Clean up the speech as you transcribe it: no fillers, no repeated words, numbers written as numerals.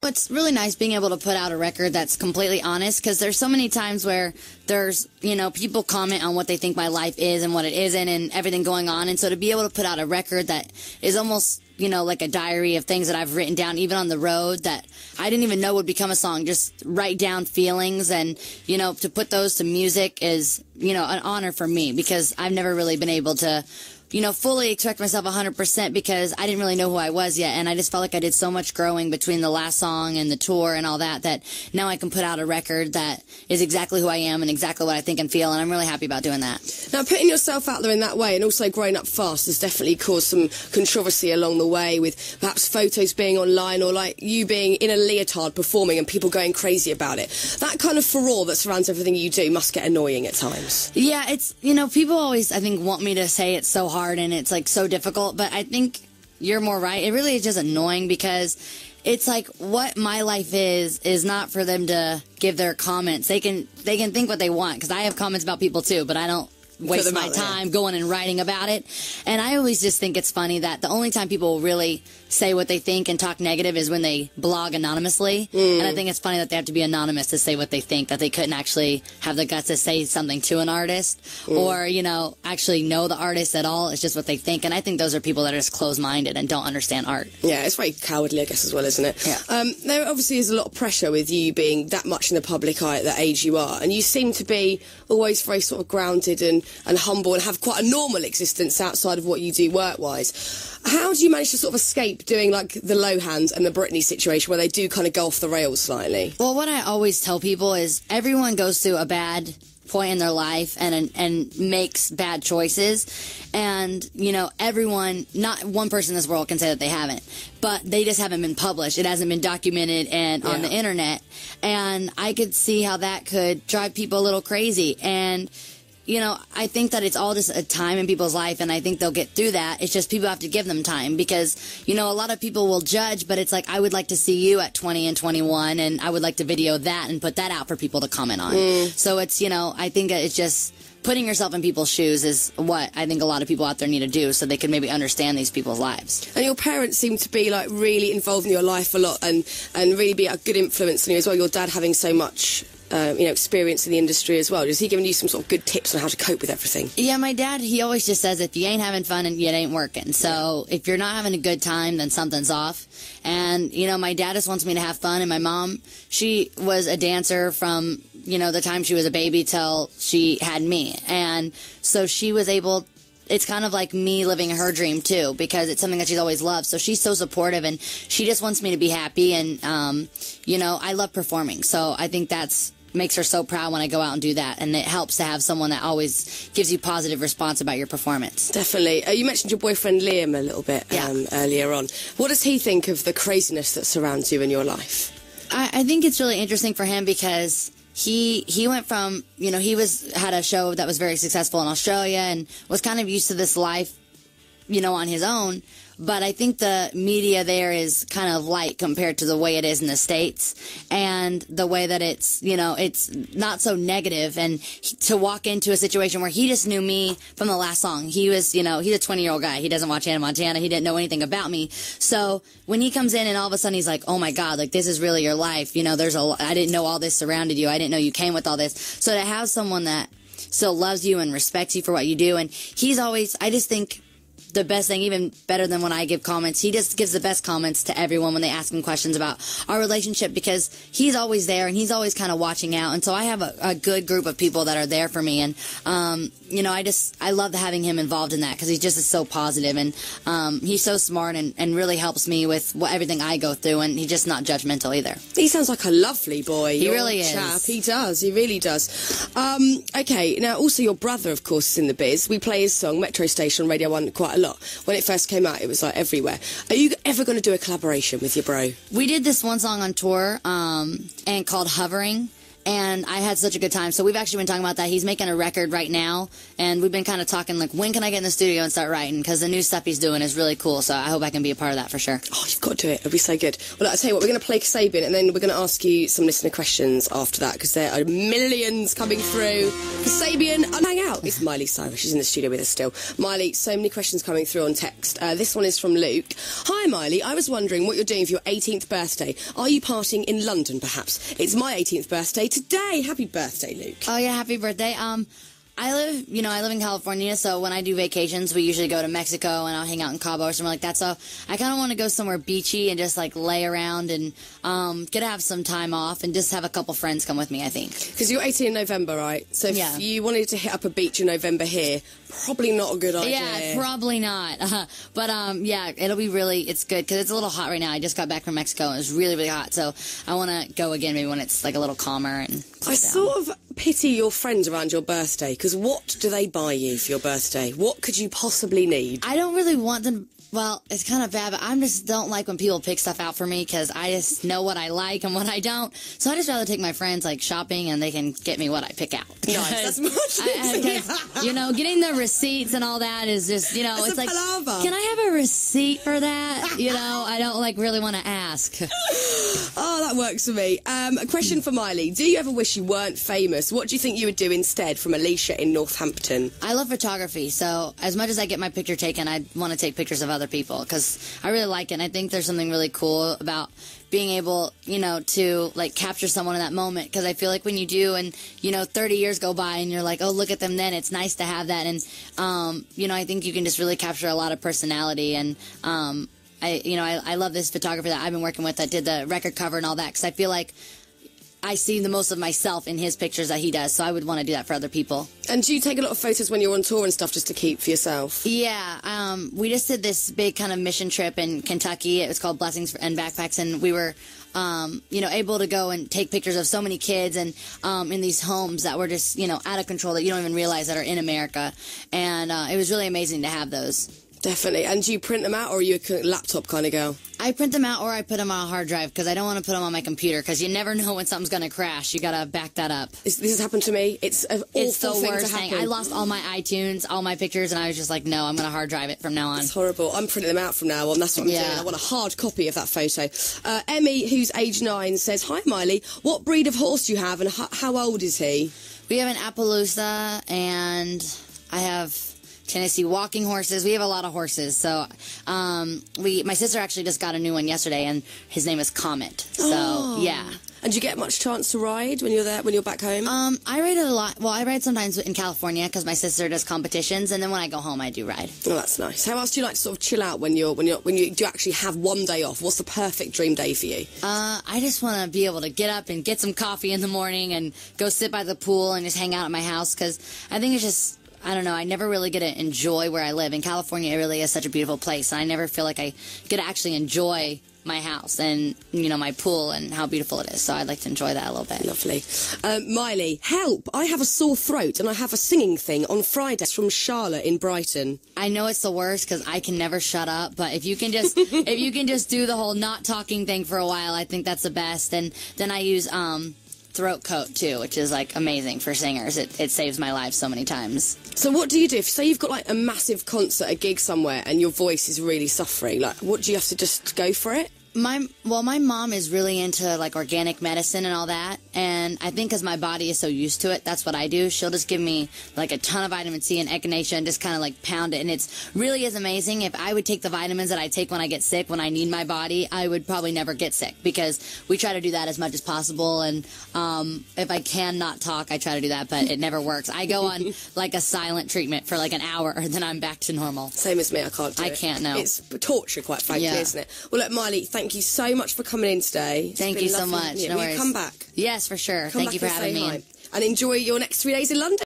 it's really nice being able to put out a record that's completely honest, because there's so many times where there's, people comment on what they think my life is and what it isn't and everything going on. And so to be able to put out a record that is almost, like a diary of things that I've written down, even on the road, that I didn't even know would become a song, just write down feelings and, to put those to music is, an honor for me, because I've never really been able to, fully expect myself 100%, because I didn't really know who I was yet, and I just felt like I did so much growing between the last song and the tour and all that, that now I can put out a record that is exactly who I am and exactly what I think and feel, and I'm really happy about doing that. Now, putting yourself out there in that way and also growing up fast has definitely caused some controversy along the way, with perhaps photos being online or like you being in a leotard performing and people going crazy about it. That kind of furore that surrounds everything you do must get annoying at times. Yeah, it's, people always, I think, want me to say it's so hard and it's like so difficult, but I think you're more right. It really is just annoying, because it's like what my life is not for them to give their comments. They can think what they want, because I have comments about people too, but I don't waste my time going and writing about it. And I always just think it's funny that the only time people really say what they think and talk negative is when they blog anonymously. And I think it's funny that they have to be anonymous to say what they think, that they couldn't actually have the guts to say something to an artist or, actually know the artist at all. It's just what they think. And I think those are people that are just closed-minded and don't understand art. Yeah, it's very cowardly, I guess, as well, isn't it? Yeah. There obviously is a lot of pressure with you being that much in the public eye at the age you are. And you seem to be always very sort of grounded and humble and have quite a normal existence outside of what you do work-wise. How do you manage to sort of escape doing like the Lohans and the Britney situation, where they do kind of go off the rails slightly? Well, what I always tell people is everyone goes through a bad point in their life and makes bad choices, and everyone, not one person in this world can say that they haven't, but they just haven't been published. It hasn't been documented and on the internet, and I could see how that could drive people a little crazy. And I think that it's all just a time in people's life, and I think they'll get through that. It's just people have to give them time, because, a lot of people will judge, but it's like, I would like to see you at 20 and 21, and I would like to video that and put that out for people to comment on. So it's, I think it's just putting yourself in people's shoes is what I think a lot of people out there need to do, so they can maybe understand these people's lives. And your parents seem to be like really involved in your life a lot and really be a good influence on you as well. Your dad having so much experience in the industry as well. Has he given you some sort of good tips on how to cope with everything? Yeah, my dad, he always just says, if you ain't having fun, and it ain't working. So if you're not having a good time, then something's off. And, my dad just wants me to have fun. And my mom, she was a dancer from, the time she was a baby till she had me. And so she was able, it's kind of like me living her dream too, because it's something that she's always loved. So she's so supportive, and she just wants me to be happy. And, I love performing. So I think that's makes her so proud when I go out and do that, and it helps to have someone that always gives you positive response about your performance. Definitely. You mentioned your boyfriend Liam a little bit earlier on. What does he think of the craziness that surrounds you in your life? I think it's really interesting for him, because he went from, he had a show that was very successful in Australia and was kind of used to this life, on his own. But I think the media there is kind of light compared to the way it is in the States, and the way that it's, it's not so negative. And to walk into a situation where he just knew me from the last song. He was, he's a 20-year-old guy. He doesn't watch Hannah Montana. He didn't know anything about me. So when he comes in and all of a sudden he's like, oh my God, like this is really your life. I didn't know all this surrounded you. I didn't know you came with all this. So to have someone that still loves you and respects you for what you do, and he's always, I just think, the best thing, even better than when I give comments, he just gives the best comments to everyone when they ask him questions about our relationship, because he's always there and he's always kind of watching out. And so I have a good group of people that are there for me. And, I love having him involved in that, because he just is so positive, and he's so smart and really helps me with everything I go through, and he's just not judgmental either. He sounds like a lovely boy. He really is. Chap. He does. He really does. Okay, now also your brother, of course, is in the biz. We play his song, Metro Station, on Radio 1 quite a lot. When it first came out, it was like everywhere. Are you ever going to do a collaboration with your bro? We did this one song on tour and called Hovering. and I had such a good time. So we've actually been talking about that. He's making a record right now, and we've been kind of talking, like, when can I get in the studio and start writing? Because the new stuff he's doing is really cool, so I hope I can be a part of that for sure. Oh, you've got to do it. It'll be so good. Well, I'll tell you what, we're going to play Kasabian, and then we're going to ask you some listener questions after that, because there are millions coming through. Kasabian, and hang out. It's Miley Cyrus. She's in the studio with us still. Miley, so many questions coming through on text. This one is from Luke. Hi, Miley. I was wondering what you're doing for your 18th birthday. Are you partying in London, perhaps? It's my 18th birthday today. Happy birthday, Luke. Oh, yeah, happy birthday. I live in California, so when I do vacations, we usually go to Mexico, and I'll hang out in Cabo or something like that. So I kind of want to go somewhere beachy and just, like, lay around and get to have some time off and just have a couple friends come with me, I think. Because you're 18 in November, right? So if you wanted to hit up a beach in November here, probably not a good idea. Yeah, probably not. But yeah, it'll be it's good because it's a little hot right now. I just got back from Mexico, and it was really, really hot. So I want to go again maybe when it's, like, a little calmer and cool down. Sort of pity your friends around your birthday, because what do they buy you for your birthday? What could you possibly need? I don't really want them. Well, it's kind of bad, but I just don't like when people pick stuff out for me because I just know what I like and what I don't. So I just rather take my friends, like, shopping, and they can get me what I pick out. Nice, that's much you know, getting the receipts and all that is just, you know, it's like, palaver. Can I have a receipt for that? You know, I don't, like, really want to ask. Oh, that works for me. A question for Miley. Do you ever wish you weren't famous? What do you think you would do instead? From Alicia in Northampton. I love photography, so as much as I get my picture taken, I want to take pictures of other people because I really like it, and I think there's something really cool about being able, you know, to, like, capture someone in that moment, because I feel like when you do, and, you know, 30 years go by and you're like, oh, look at them then, it's nice to have that, and, you know, I think you can just really capture a lot of personality, and, I love this photographer that I've been working with that did the record cover and all that, because I feel like I see the most of myself in his pictures that he does, so I would want to do that for other people. And do you take a lot of photos when you're on tour and stuff just to keep for yourself? Yeah, we just did this big kind of mission trip in Kentucky. It was called Blessings and Backpacks, and we were, you know, able to go and take pictures of so many kids and in these homes that were just, you know, out of control that you don't even realize that are in America. And it was really amazing to have those. Definitely. And do you print them out, or are you a laptop kind of girl? I print them out, or I put them on a hard drive, because I don't want to put them on my computer, because you never know when something's going to crash. You got to back that up. This has happened to me. It's an awful the thing worst to happen. thing. I lost all my iTunes, all my pictures, and I was just like, no, I'm going to hard drive it from now on. It's horrible. I'm printing them out from now on. That's what I'm doing. I want a hard copy of that photo. Emmy, who's age 9, says, hi, Miley. What breed of horse do you have, and how old is he? We have an Appaloosa, and I have Tennessee walking horses. We have a lot of horses. So my sister actually just got a new one yesterday, and his name is Comet. So, yeah. And do you get much chance to ride when you're there, when you're back home? I ride a lot. Well, I ride sometimes in California because my sister does competitions, and then when I go home, I do ride. Oh, that's nice. How else do you like to sort of chill out when you do actually have one day off? What's the perfect dream day for you? I just want to be able to get up and get some coffee in the morning and go sit by the pool and just hang out at my house, because I think it's just, I don't know, I never really get to enjoy where I live. In California, it really is such a beautiful place, and I never feel like I get to actually enjoy my house and, you know, my pool and how beautiful it is. So I'd like to enjoy that a little bit. Lovely. Miley, help. I have a sore throat and I have a singing thing on Friday. It's from Charlotte in Brighton. I know it's the worst because I can never shut up, but if you can just do the whole not talking thing for a while, I think that's the best. And then I use throat coat too, which is, like, amazing for singers. It saves my life so many times. So what do you do if, say, you've got, like, a massive concert, a gig somewhere, and your voice is really suffering? Like, what do you have to just go for it? My mom is really into, like, organic medicine and all that, and I think because my body is so used to it, that's what I do. She'll just give me, like, a ton of vitamin C and echinacea and just kind of, like, pound it, and it's really is amazing. If I would take the vitamins that I take when I get sick, when I need my body, I would probably never get sick, because we try to do that as much as possible, and if I can not talk, I try to do that, but it never works. I go on, like, a silent treatment for, like, an hour, and then I'm back to normal. Same as me, I can't do it. I can't, no. It's torture, quite frankly, isn't it? Well, look, Miley, thank you so much for coming in today. Thank you so much. Will you come back? Yes, for sure. Thank you for having me. And enjoy your next 3 days in London.